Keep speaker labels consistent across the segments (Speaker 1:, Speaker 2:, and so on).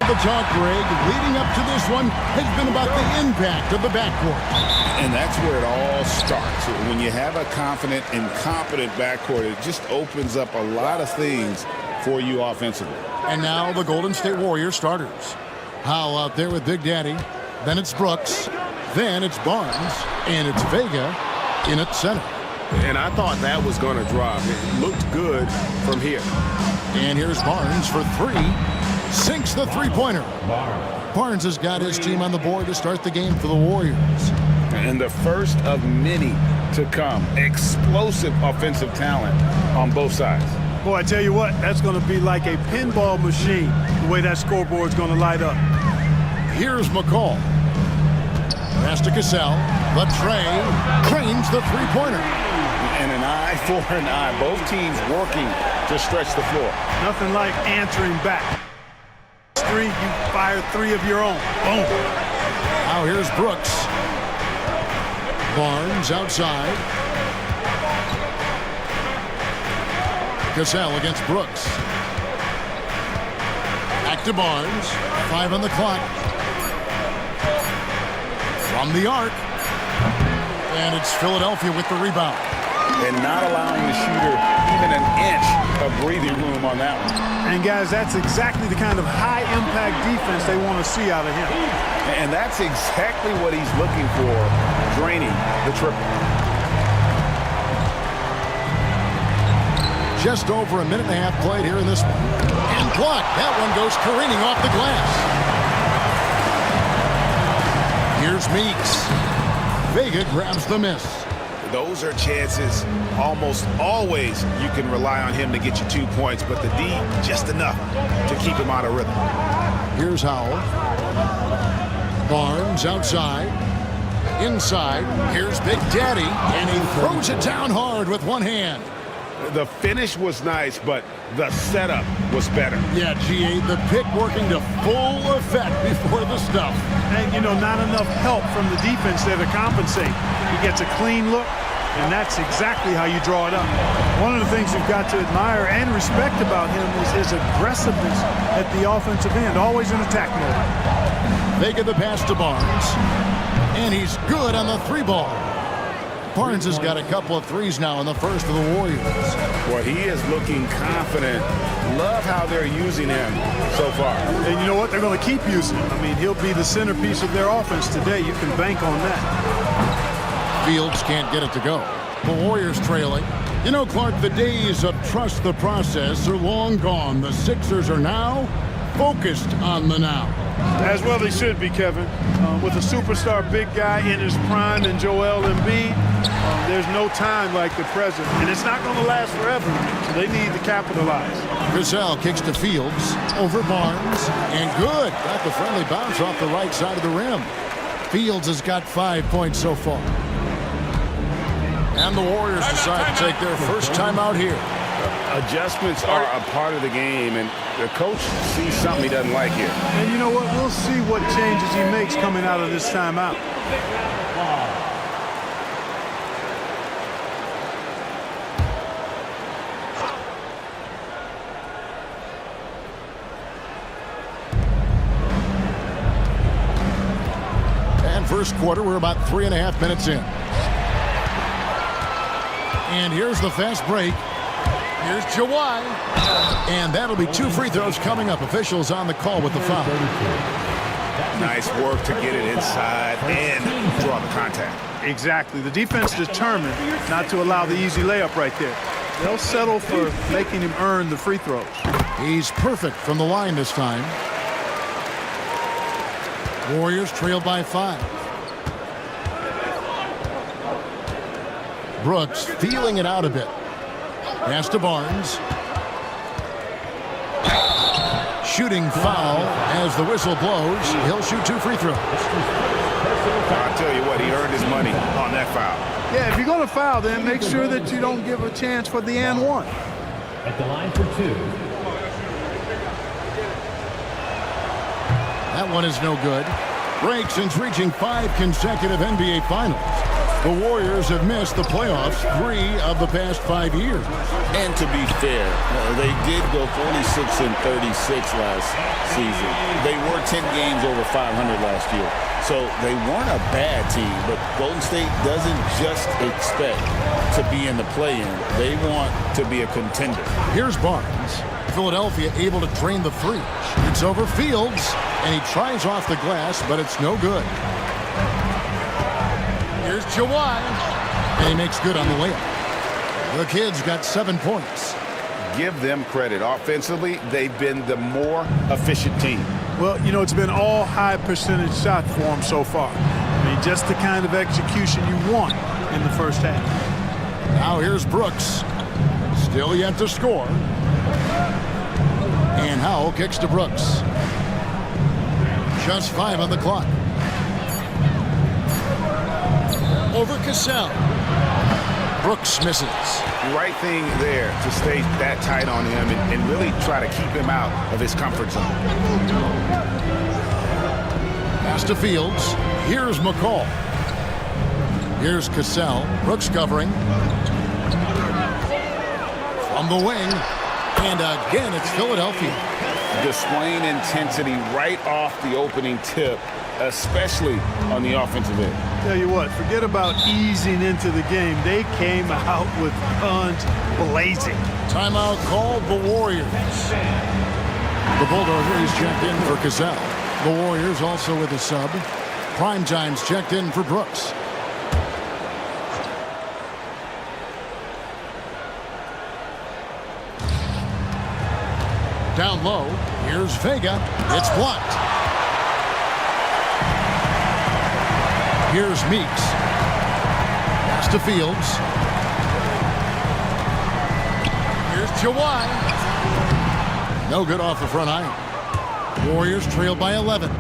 Speaker 1: the talk, Greg, leading up to this one has been about the impact of the backcourt.
Speaker 2: And that's where it all starts. When you have a confident and competent backcourt, it just opens up a lot of things for you offensively.
Speaker 1: And now the Golden State Warriors starters. Howell out there with Big Daddy. Then it's Brooks. Then it's Barnes. And it's Vega in at center.
Speaker 3: And I thought that was going to drop. It looked good from here.
Speaker 1: And here's Barnes for three. Sinks the three-pointer. Barnes has got his team on the board to start the game for the Warriors.
Speaker 2: And the first of many to come. Explosive offensive talent on both sides.
Speaker 4: Boy, I tell you what, that's going to be like a pinball machine, the way that scoreboard's going to light up.
Speaker 1: Here's McCall. Pass to Cassell. The tray cranes the three-pointer.
Speaker 2: And an eye for an eye. Both teams working to stretch the floor.
Speaker 4: Nothing like answering back. Three, you fire three of your own. Boom.
Speaker 1: Now here's Brooks. Barnes outside. Cassell against Brooks. Back to Barnes. 5 on the clock. From the arc. And it's Philadelphia with the rebound.
Speaker 2: And not allowing the shooter even an inch of breathing room on that one.
Speaker 4: And guys, that's exactly the kind of high-impact defense they want to see out of him.
Speaker 2: And that's exactly what he's looking for, draining the triple.
Speaker 1: Just over a minute and a half played here in this one. And blocked. That one goes careening off the glass. Here's Meeks. Vega grabs the miss.
Speaker 2: Those are chances almost always you can rely on him to get you 2 points, but the D just enough to keep him out of rhythm.
Speaker 1: Here's Howell. Barnes outside. Inside. Here's Big Daddy. And he throws it down hard with one hand.
Speaker 2: The finish was nice, but the setup was better.
Speaker 1: Yeah, GA, the pick working to full effect before the stuff.
Speaker 4: And, you know, not enough help from the defense there to compensate. He gets a clean look, and that's exactly how you draw it up. One of the things you've got to admire and respect about him is his aggressiveness at the offensive end, always in attack mode.
Speaker 1: They get the pass to Barnes, and he's good on the three ball. Barnes has got a couple of threes now in the first of the Warriors.
Speaker 2: Well, he is looking confident. Love how they're using him so far.
Speaker 4: And you know what? They're going to keep using him. I mean, he'll be the centerpiece of their offense today. You can bank on that.
Speaker 1: Fields can't get it to go. The Warriors trailing. You know, Clark, the days of trust the process are long gone. The Sixers are now focused on the now.
Speaker 4: As well they should be, Kevin. With a superstar big guy in his prime in Joel Embiid, there's no time like the present. And it's not going to last forever, so they need to capitalize.
Speaker 1: Cassell kicks to Fields over Barnes, and good. Got the friendly bounce off the right side of the rim. Fields has got 5 points so far. And the Warriors decide to take their first time out here.
Speaker 2: Adjustments are a part of the game, and the coach sees something he doesn't like here.
Speaker 4: And you know what? We'll see what changes he makes coming out of this timeout.
Speaker 1: And first quarter, we're about 3.5 minutes in. And here's the fast break. Here's Jawai. And that'll be 2 free throws coming up. Officials on the call with the foul.
Speaker 2: Nice work to get it inside and draw the contact.
Speaker 4: Exactly. The defense determined not to allow the easy layup right there. They'll settle for making him earn the free throws.
Speaker 1: He's perfect from the line this time. Warriors trail by 5. Brooks feeling it out a bit. Pass to Barnes. Shooting foul as the whistle blows. He'll shoot 2 free throws.
Speaker 2: I'll tell you what, he earned his money on that foul.
Speaker 4: Yeah, if you're going to foul, then make sure that you don't give a chance for the and one.
Speaker 5: At the line for 2.
Speaker 1: That one is no good. Break since reaching 5 consecutive NBA Finals. The Warriors have missed the playoffs 3 of the past 5 years.
Speaker 2: And to be fair, they did go 46-36 last season. They were 10 games over 500 last year. So they weren't a bad team, but Golden State doesn't just expect to be in the play-in. They want to be a contender.
Speaker 1: Here's Barnes. Philadelphia able to drain the three. It's over Fields, and he tries off the glass, but it's no good. Here's Jawai, and he makes good on the layup. The Kids got 7 points.
Speaker 2: Give them credit. Offensively, they've been the more efficient team.
Speaker 4: Well, you know, it's been all high percentage shots for them so far. I mean, just the kind of execution you want in the first half.
Speaker 1: Now here's Brooks. Still yet to score. And Howell kicks to Brooks. Just 5 on the clock. Over Cassell. Brooks misses.
Speaker 2: Right thing there to stay that tight on him and really try to keep him out of his comfort zone.
Speaker 1: Pass to Fields. Here's McCall. Here's Cassell. Brooks covering. From the wing. And again, it's Philadelphia.
Speaker 2: Displaying intensity right off the opening tip, especially on the offensive end.
Speaker 4: Tell you what, forget about easing into the game. They came out with guns blazing.
Speaker 1: Timeout called the Warriors. The Bulldogs checked in for Cassell. The Warriors also with a sub. Primetime's checked in for Brooks. Down low, here's Vega. It's blocked. Here's Meeks. Pass to Fields. Here's Jawai. No good off the front iron. Warriors trail by 11.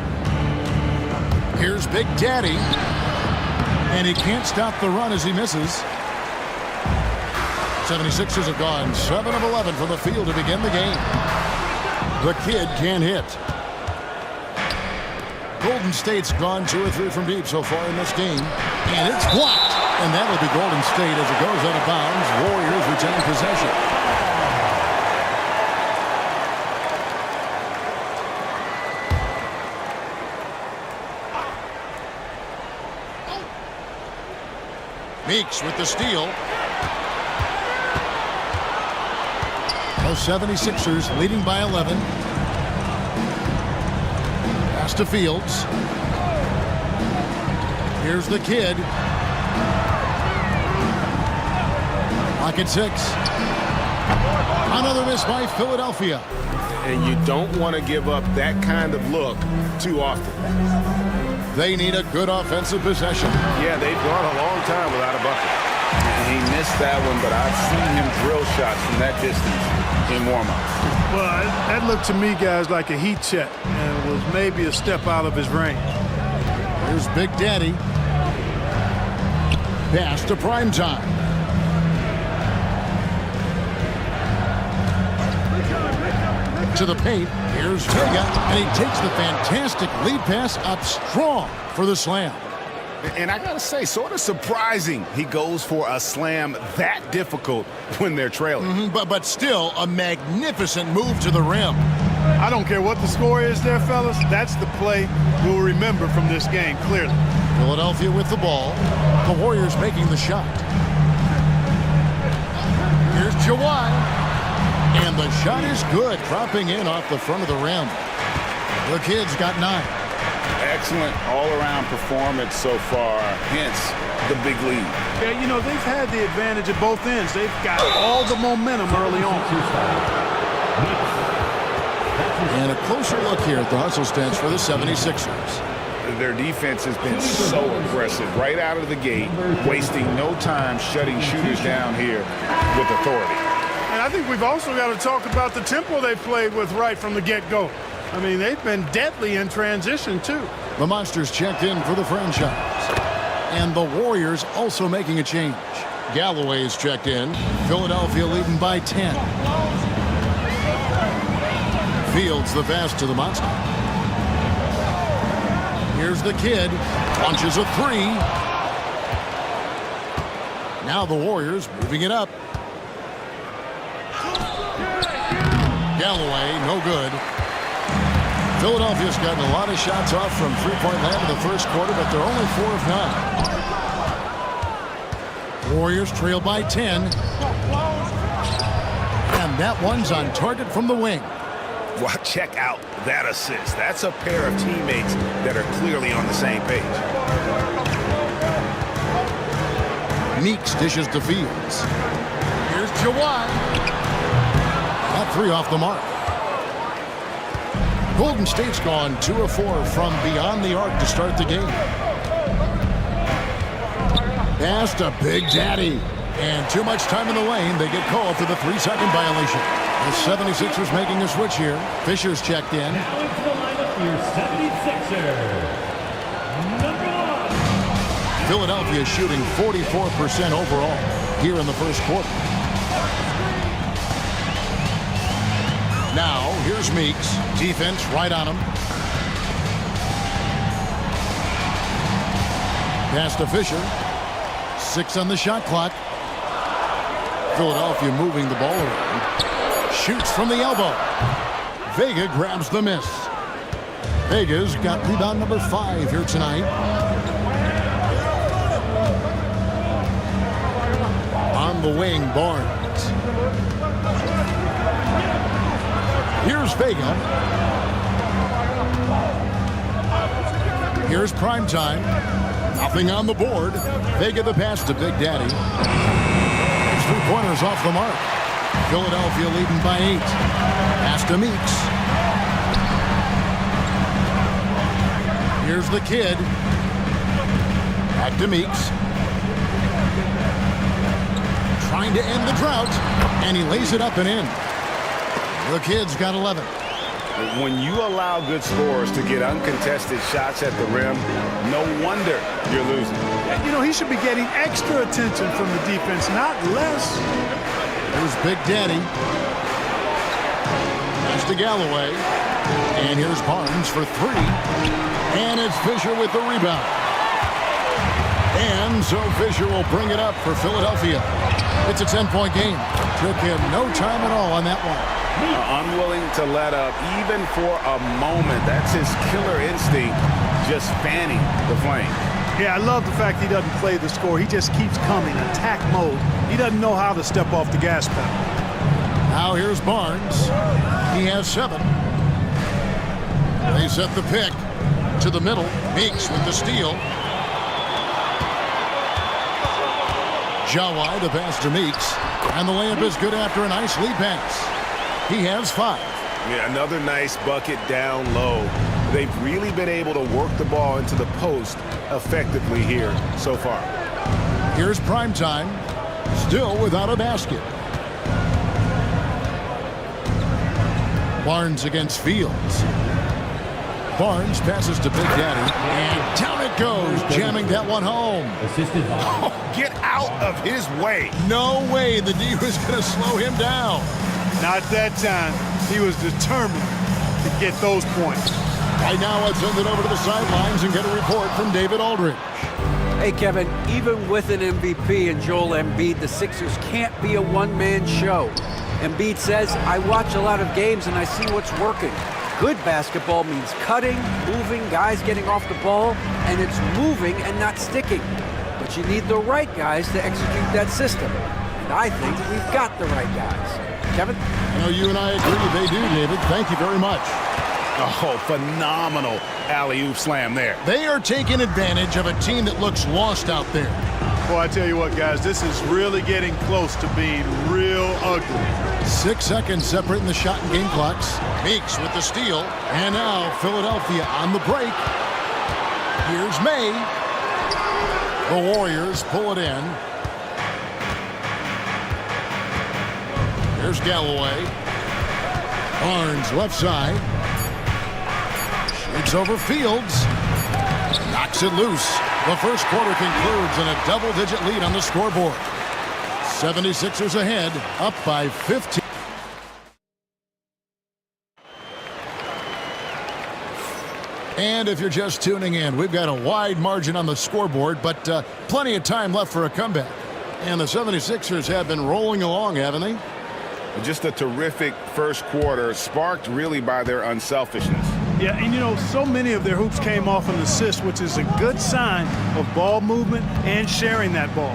Speaker 1: Here's Big Daddy. And he can't stop the run as he misses. 76ers have gone 7 of 11 from the field to begin the game. The Kid can't hit. Golden State's gone 2 or 3 from deep so far in this game. And it's blocked. And that'll be Golden State as it goes out of bounds. Warriors retain possession. Meeks with the steal. Those 76ers leading by 11. Pass to Fields. Here's the Kid. Lock at 6. Another miss by Philadelphia.
Speaker 3: And you don't want to give up that kind of look too often.
Speaker 1: They need a good offensive possession.
Speaker 3: Yeah, they've gone a long time without a bucket.
Speaker 2: And he missed that one, but I've seen him drill shots from that distance in warm-up.
Speaker 4: Well, that looked to me, guys, like a heat check, and was maybe a step out of his range.
Speaker 1: Here's Big Daddy. Pass to Primetime. To the paint. Here's Vega, and he takes the fantastic lead pass up strong for the slam.
Speaker 2: And I gotta say, sort of surprising he goes for a slam that difficult when they're trailing.
Speaker 1: But still a magnificent move to the rim.
Speaker 4: I don't care what the score is there, fellas. That's the play we'll remember from this game, clearly.
Speaker 1: Philadelphia with the ball. The Warriors making the shot. Here's Jawai. And the shot is good, dropping in off the front of the rim. The Kids got 9.
Speaker 2: Excellent all-around performance so far, hence the big lead.
Speaker 4: Yeah, you know, they've had the advantage at both ends. They've got all the momentum early on.
Speaker 1: And a closer look here at the hustle stats for the 76ers.
Speaker 2: Their defense has been so aggressive right out of the gate, wasting no time shutting shooters down here with authority.
Speaker 4: And I think we've also got to talk about the tempo they played with right from the get-go. I mean, they've been deadly in transition, too.
Speaker 1: The Monsters checked in for the franchise. And the Warriors also making a change. Galloway's checked in. Philadelphia leading by 10. Fields the pass to the Monster. Here's the Kid. Launches a 3. Now the Warriors moving it up. Galloway, no good. Philadelphia's gotten a lot of shots off from three-point land in the first quarter, but they're only 4 of 9. Warriors trail by 10. And that one's on target from the wing.
Speaker 3: Well, check out that assist. That's a pair of teammates that are clearly on the same page.
Speaker 1: Meeks dishes to Fields. Here's Jawai. That three off the mark. Golden State's gone 2 of 4 from beyond the arc to start the game. Pass to Big Daddy. And too much time in the lane. They get called for the 3-second violation. The 76ers making a switch here. Fisher's checked in.
Speaker 5: Now into the lineup, your 76er. Number 1.
Speaker 1: Philadelphia shooting 44% overall here in the first quarter. Now, here's Meeks. Defense right on him. Pass to Fisher. 6 on the shot clock. Philadelphia moving the ball around. Shoots from the elbow. Vega grabs the miss. Vega's got rebound number 5 here tonight. On the wing, Barnes. Here's Vega. Here's primetime. Nothing on the board. Vega the pass to Big Daddy. 3-pointers off the mark. Philadelphia leading by 8. Pass to Meeks. Here's the kid. Back to Meeks. Trying to end the drought. And he lays it up and in. The kid's got 11.
Speaker 3: When you allow good scorers to get uncontested shots at the rim, no wonder you're losing.
Speaker 4: You know, he should be getting extra attention from the defense, not less.
Speaker 1: Here's Big Daddy. Pass to Galloway. And here's Barnes for 3. And it's Fisher with the rebound. And so Fisher will bring it up for Philadelphia. It's a 10-point game. Took him no time at all on that one.
Speaker 3: Unwilling to let up even for a moment. That's his killer instinct, just fanning the flame.
Speaker 4: Yeah, I love the fact he doesn't play the score. He just keeps coming, attack mode. He doesn't know how to step off the gas pedal.
Speaker 1: Now here's Barnes. He has 7. They set the pick to the middle. Meeks with the steal. Jawai the pass to Meeks. And the layup is good after a nice lead pass. He has 5.
Speaker 3: Yeah, another nice bucket down low. They've really been able to work the ball into the post effectively here so far.
Speaker 1: Here's primetime. Still without a basket. Barnes against Fields. Barnes passes to Big Daddy. And down it goes, jamming that one home.
Speaker 5: Assisted by
Speaker 3: Oh, get out of his way.
Speaker 1: No way the D was going to slow him down.
Speaker 4: Not that time. He was determined to get those points.
Speaker 1: Right now, let's send it over to the sidelines and get a report from David Aldridge.
Speaker 6: Hey, Kevin, even with an MVP and Joel Embiid, the Sixers can't be a one-man show. Embiid says, I watch a lot of games and I see what's working. Good basketball means cutting, moving, guys getting off the ball, and it's moving and not sticking. But you need the right guys to execute that system. And I think we've got the right guys. Kevin?
Speaker 1: I know you and I agree they do, David. Thank you very much.
Speaker 3: Oh, phenomenal alley-oop slam there.
Speaker 1: They are taking advantage of a team that looks lost out there.
Speaker 4: Boy, I tell you what, guys, this is really getting close to being real ugly.
Speaker 1: 6 seconds separating the shot and game clocks. Meeks with the steal. And now Philadelphia on the break. Here's May. The Warriors pull it in. Here's Galloway. Barnes left side. Shoots over Fields. Knocks it loose. The first quarter concludes in a double-digit lead on the scoreboard. 76ers ahead, up by 15. And if you're just tuning in, we've got a wide margin on the scoreboard, but plenty of time left for a comeback. And the 76ers have been rolling along, haven't they?
Speaker 3: Just a terrific first quarter, sparked really by their unselfishness.
Speaker 4: Yeah, and you know, so many of their hoops came off an assist, which is a good sign of ball movement and sharing that ball.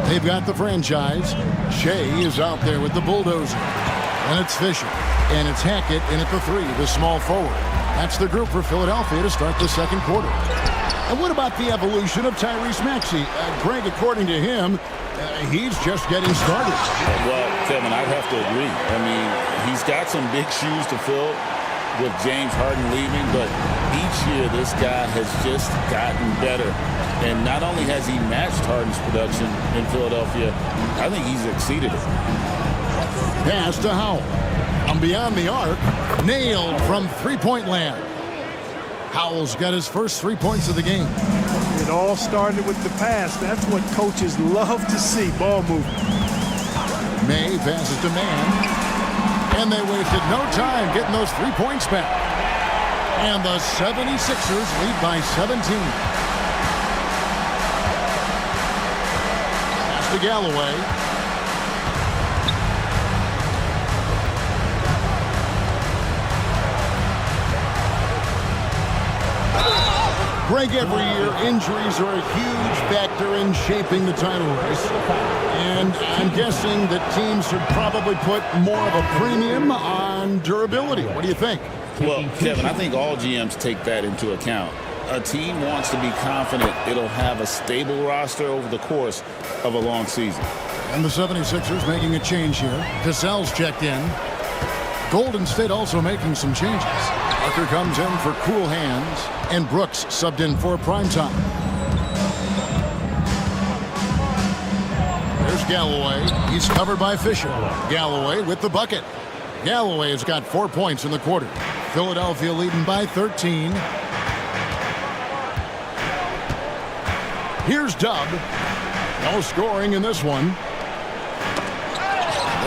Speaker 1: They've got the franchise. Shea is out there with the bulldozer. And it's Fisher. And it's Hackett in at the 3, the small forward. That's the group for Philadelphia to start the second quarter. And what about the evolution of Tyrese Maxey? Greg, according to him, he's just getting started.
Speaker 2: Well, Kevin, I'd have to agree. I mean, he's got some big shoes to fill with James Harden leaving, but each year this guy has just gotten better. And not only has he matched Harden's production in Philadelphia, I think he's exceeded it.
Speaker 1: Pass to Howell. From beyond the arc, nailed from three-point land. Howell's got his first 3 points of the game.
Speaker 4: It all started with the pass. That's what coaches love to see, ball movement.
Speaker 1: May passes to Mann. And they wasted no time getting those 3 points back. And the 76ers lead by 17. Pass to Galloway. Greg, every year, injuries are a huge factor in shaping the title race. And I'm guessing that teams should probably put more of a premium on durability. What do you think?
Speaker 2: Well, Kevin, I think all GMs take that into account. A team wants to be confident it'll have a stable roster over the course of a long season.
Speaker 1: And the 76ers making a change here. Cassell's checked in. Golden State also making some changes. Parker comes in for cool hands, and Brooks subbed in for primetime. There's Galloway. He's covered by Fisher. Galloway with the bucket. Galloway has got 4 points in the quarter. Philadelphia leading by 13. Here's Dub. No scoring in this one.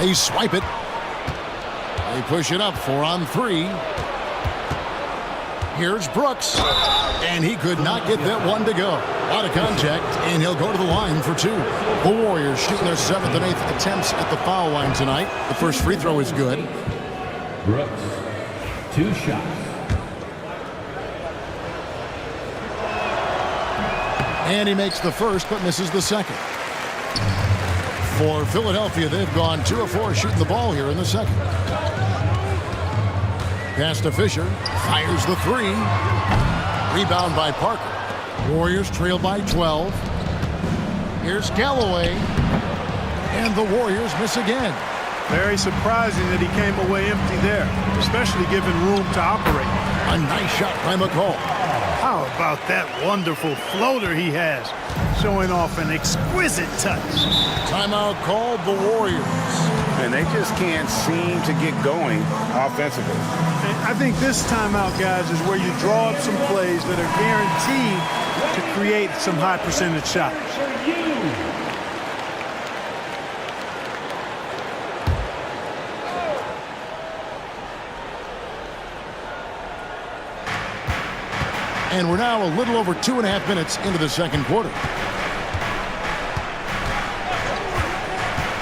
Speaker 1: They swipe it. They push it up 4 on 3. Here's Brooks, and he could not get that one to go. Out of contact, and he'll go to the line for 2. The Warriors shooting their 7th and 8th attempts at the foul line tonight. The first free throw is good.
Speaker 5: Brooks, 2 shots.
Speaker 1: And he makes the first, but misses the second. For Philadelphia, they've gone 2 of 4 shooting the ball here in the second. Pass to Fisher. Fires the 3. Rebound by Parker. Warriors trail by 12. Here's Galloway. And the Warriors miss again.
Speaker 4: Very surprising that he came away empty there, especially given room to operate.
Speaker 1: A nice shot by McCall.
Speaker 4: How about that wonderful floater he has, showing off an exquisite touch.
Speaker 1: Timeout called the Warriors.
Speaker 3: And they just can't seem to get going offensively.
Speaker 4: And I think this timeout, guys, is where you draw up some plays that are guaranteed to create some high percentage shots.
Speaker 1: And we're now a little over 2.5 minutes into the second quarter.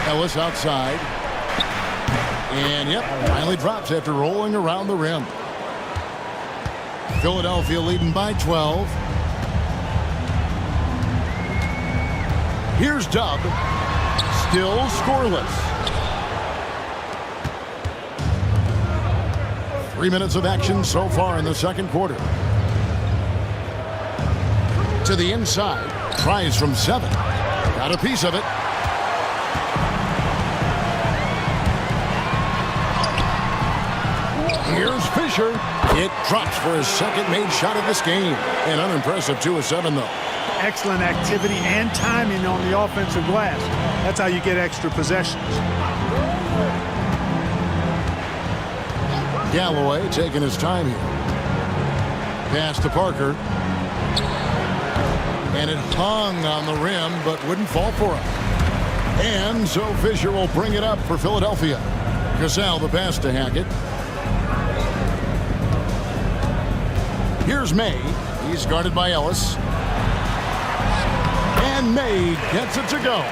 Speaker 1: Ellis outside. And, yep, finally drops after rolling around the rim. Philadelphia leading by 12. Here's Dub. Still scoreless. 3 minutes of action so far in the second quarter. To the inside. Tries from 7. Got a piece of it. Here's Fisher. It drops for his second made shot of this game. An unimpressive 2 of 7, though.
Speaker 4: Excellent activity and timing on the offensive glass. That's how you get extra possessions.
Speaker 1: Galloway taking his time here. Pass to Parker. And it hung on the rim, but wouldn't fall for him. And so Fisher will bring it up for Philadelphia. Cassell the pass to Hackett. Here's May. He's guarded by Ellis. And May gets it to go.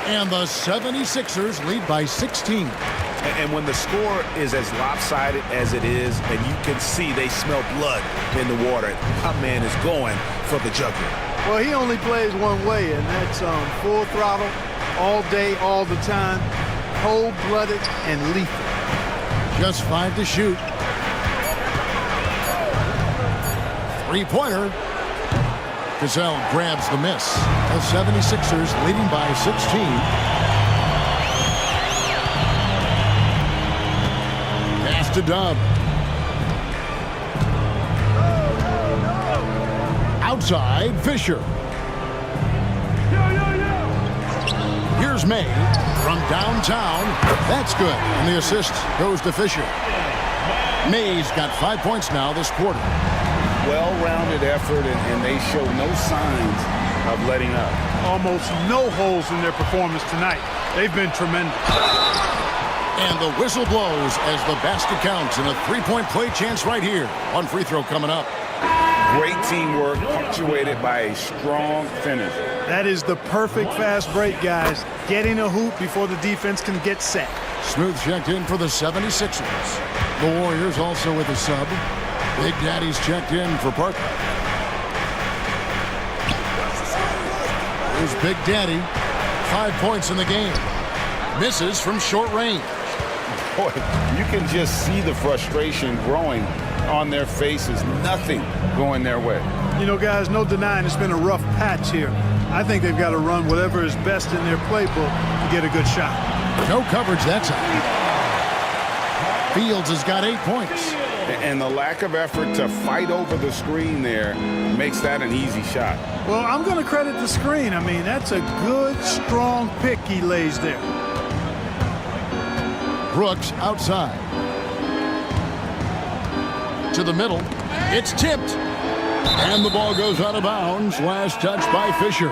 Speaker 1: And the 76ers lead by 16.
Speaker 3: And when the score is as lopsided as it is, and you can see they smell blood in the water, my man is going for the jugular.
Speaker 4: Well, he only plays one way, and that's full throttle, all day, all the time, cold-blooded and lethal.
Speaker 1: Just 5 to shoot. Three-pointer. Gazelle grabs the miss. The 76ers leading by 16. Pass to Dub. Outside, Fisher. Here's May from downtown. That's good. And the assist goes to Fisher. May's got 5 points now this quarter.
Speaker 2: Well-rounded effort, and they show no signs of letting up.
Speaker 4: Almost no holes in their performance tonight. They've been tremendous.
Speaker 1: And the whistle blows as the basket counts, and a three-point play chance right here. One free throw coming up.
Speaker 2: Great teamwork, punctuated by a strong finish.
Speaker 4: That is the perfect fast break, guys. Getting a hoop before the defense can get set.
Speaker 1: Smooth checked in for the 76ers. The Warriors also with a sub. Big Daddy's checked in for Parker. Here's Big Daddy. 5 points in the game. Misses from short range.
Speaker 2: Boy, you can just see the frustration growing on their faces. Nothing going their way.
Speaker 4: You know, guys, no denying it's been a rough patch here. I think they've got to run whatever is best in their playbook to get a good shot.
Speaker 1: No coverage that side. Fields has got 8 points.
Speaker 2: And the lack of effort to fight over the screen there makes that an easy shot.
Speaker 4: Well, I'm going to credit the screen. I mean, that's a good, strong pick he lays there.
Speaker 1: Brooks outside. To the middle. It's tipped. And the ball goes out of bounds. Last touch by Fisher.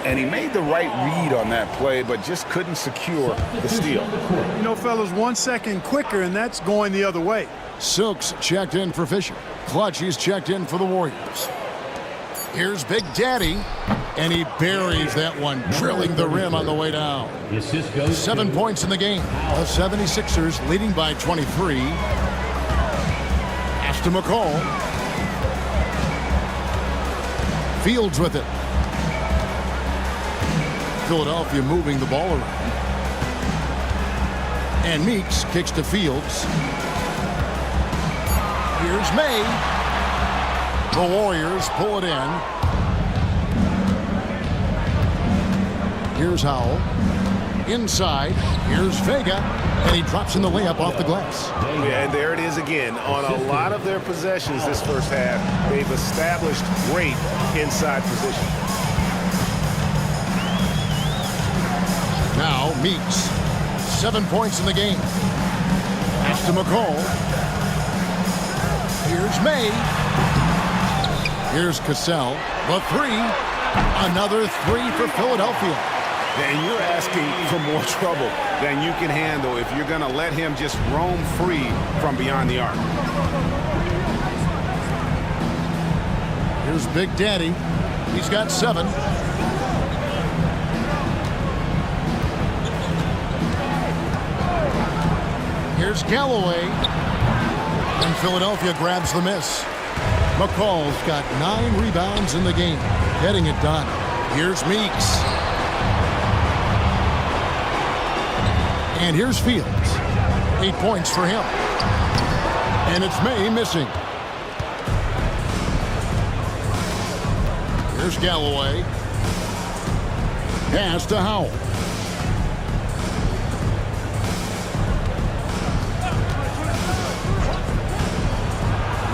Speaker 2: And he made the right read on that play, but just couldn't secure the steal.
Speaker 4: You know, fellas, 1 second quicker, and that's going the other way.
Speaker 1: Silks checked in for Fisher. Clutch, he's checked in for the Warriors. Here's Big Daddy, and he buries that one, drilling the rim on the way down. 7 points in the game. The 76ers leading by 23. Pass to McCall. Fields with it. Philadelphia moving the ball around. And Meeks kicks to Fields. Here's May. The Warriors pull it in. Here's Howell. Inside. Here's Vega. And he drops in the layup off the glass.
Speaker 3: Yeah, and there it is again. On a lot of their possessions this first half, they've established great inside position.
Speaker 1: Now Meeks. 7 points in the game. Pass to McCall. Here's May. Here's Cassell. The three. Another three for Philadelphia.
Speaker 3: And you're asking for more trouble than you can handle if you're going to let him just roam free from beyond the arc.
Speaker 1: Here's Big Daddy. He's got 7. Here's Galloway. And Philadelphia grabs the miss. McCall's got 9 rebounds in the game. Getting it done. Here's Meeks. And here's Fields. 8 points for him. And it's May missing. Here's Galloway. Pass to Howell.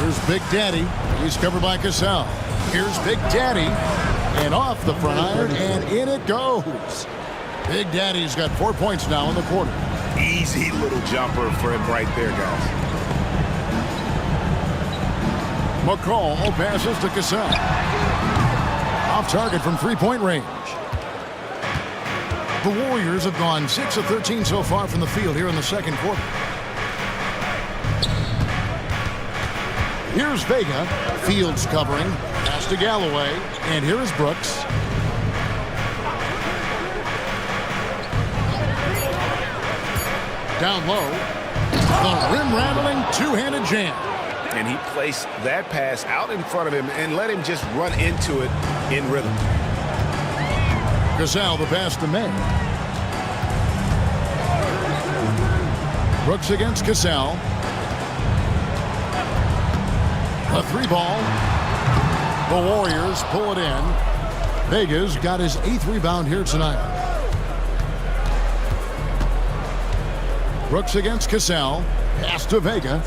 Speaker 1: Here's Big Daddy. He's covered by Cassell. Here's Big Daddy. And off the front iron, and in it goes. Big Daddy's got 4 points now in the quarter.
Speaker 3: Easy little jumper for him right there, guys.
Speaker 1: McCall passes to Cassell. Off target from three-point range. The Warriors have gone 6 of 13 so far from the field here in the second quarter. Here's Vega. Fields covering. Pass to Galloway. And here is Brooks. Down low. The rim-rattling two-handed jam.
Speaker 3: And he placed that pass out in front of him and let him just run into it in rhythm.
Speaker 1: Gasol the pass to May. Brooks against Gasol. A three ball. The Warriors pull it in. Vega's got his 8th rebound here tonight. Brooks against Gasol. Pass to Vega.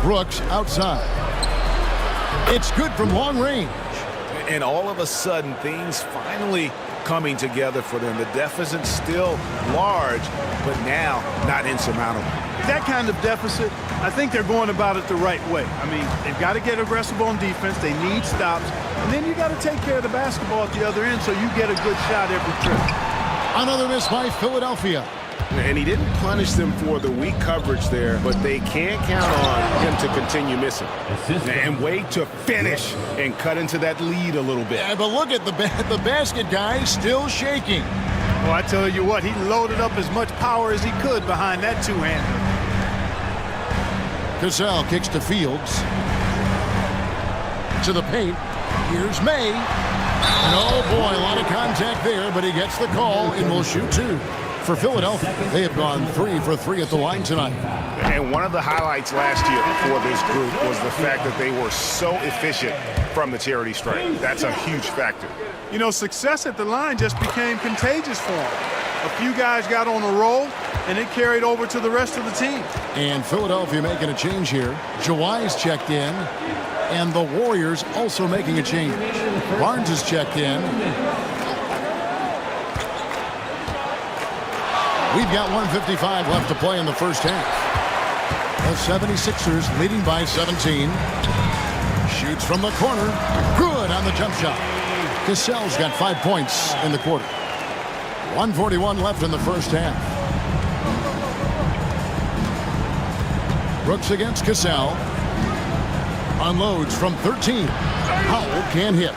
Speaker 1: Brooks outside. It's good from long range.
Speaker 3: And all of a sudden, things finally coming together for them. The deficit's still large, but now not insurmountable.
Speaker 4: That kind of deficit, I think they're going about it the right way. I mean, they've got to get aggressive on defense. They need stops. And then you got to take care of the basketball at the other end so you get a good shot every trip.
Speaker 1: Another miss by Philadelphia.
Speaker 3: And he didn't punish them for the weak coverage there, but they can't count on him to continue missing. And wait to finish and cut into that lead a little bit.
Speaker 1: Yeah, but look at the basket guy still shaking.
Speaker 4: Well, I tell you what, he loaded up as much power as he could behind that two-hander.
Speaker 1: Gasol kicks to Fields. To the paint. Here's May. And oh boy, a lot of contact there, but he gets the call and will shoot 2. For Philadelphia, they have gone 3 for 3 at the line tonight.
Speaker 3: And one of the highlights last year for this group was the fact that they were so efficient from the charity stripe. That's a huge factor.
Speaker 4: You know, success at the line just became contagious for him. A few guys got on a roll, and it carried over to the rest of the team.
Speaker 1: And Philadelphia making a change here. Jawai's checked in, and the Warriors also making a change. Barnes is checked in. We've got 1:55 left to play in the first half. The 76ers leading by 17. Shoots from the corner. Good on the jump shot. Gasol's got 5 points in the quarter. 1:41 left in the first half. Brooks against Gasol. Unloads from 13. Howell can't hit.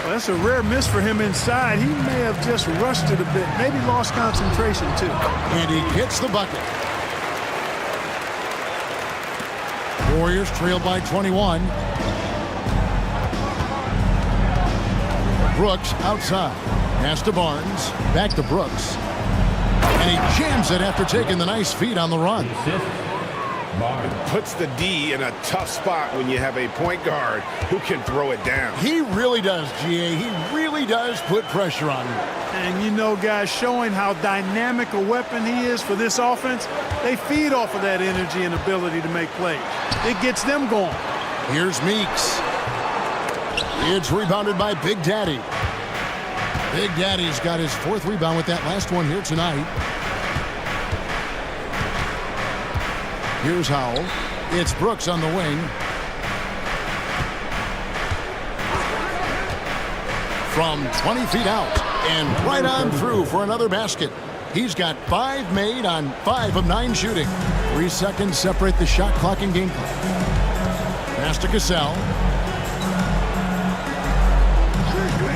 Speaker 4: Well, that's a rare miss for him inside. He may have just rushed it a bit, maybe lost concentration too.
Speaker 1: And he gets the bucket. Warriors trail by 21. Brooks outside. Pass to Barnes. Back to Brooks. And he jams it after taking the nice feed on the run.
Speaker 3: Puts the D in a tough spot when you have a point guard who can throw it down.
Speaker 1: He really does, GA. He really does put pressure on him.
Speaker 4: And you know, guys, showing how dynamic a weapon he is for this offense, they feed off of that energy and ability to make plays. It gets them going.
Speaker 1: Here's Meeks. It's rebounded by Big Daddy. Big Daddy's got his 4th rebound with that last one here tonight. Here's Howell. It's Brooks on the wing. From 20 feet out and right on through for another basket. He's got 5 made on 5 of 9 shooting. 3 seconds separate the shot clock and game clock. Pass to Gasol.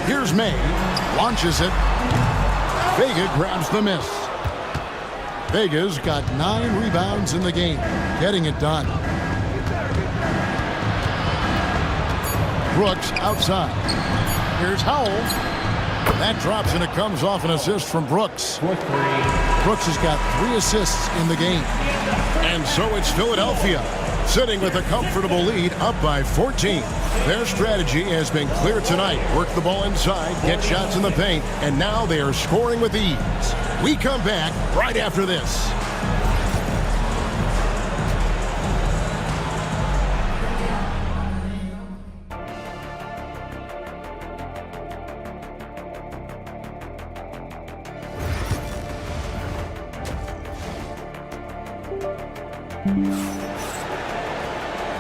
Speaker 1: Here's May. Launches it. Vega grabs the miss. Vega's got 9 rebounds in the game, getting it done. Brooks outside. Here's Howell. That drops and it comes off an assist from Brooks. Brooks has got 3 assists in the game. And so it's Philadelphia, sitting with a comfortable lead, up by 14. Their strategy has been clear tonight. Work the ball inside, get shots in the paint, and now they are scoring with ease. We come back right after this.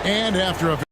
Speaker 1: And after a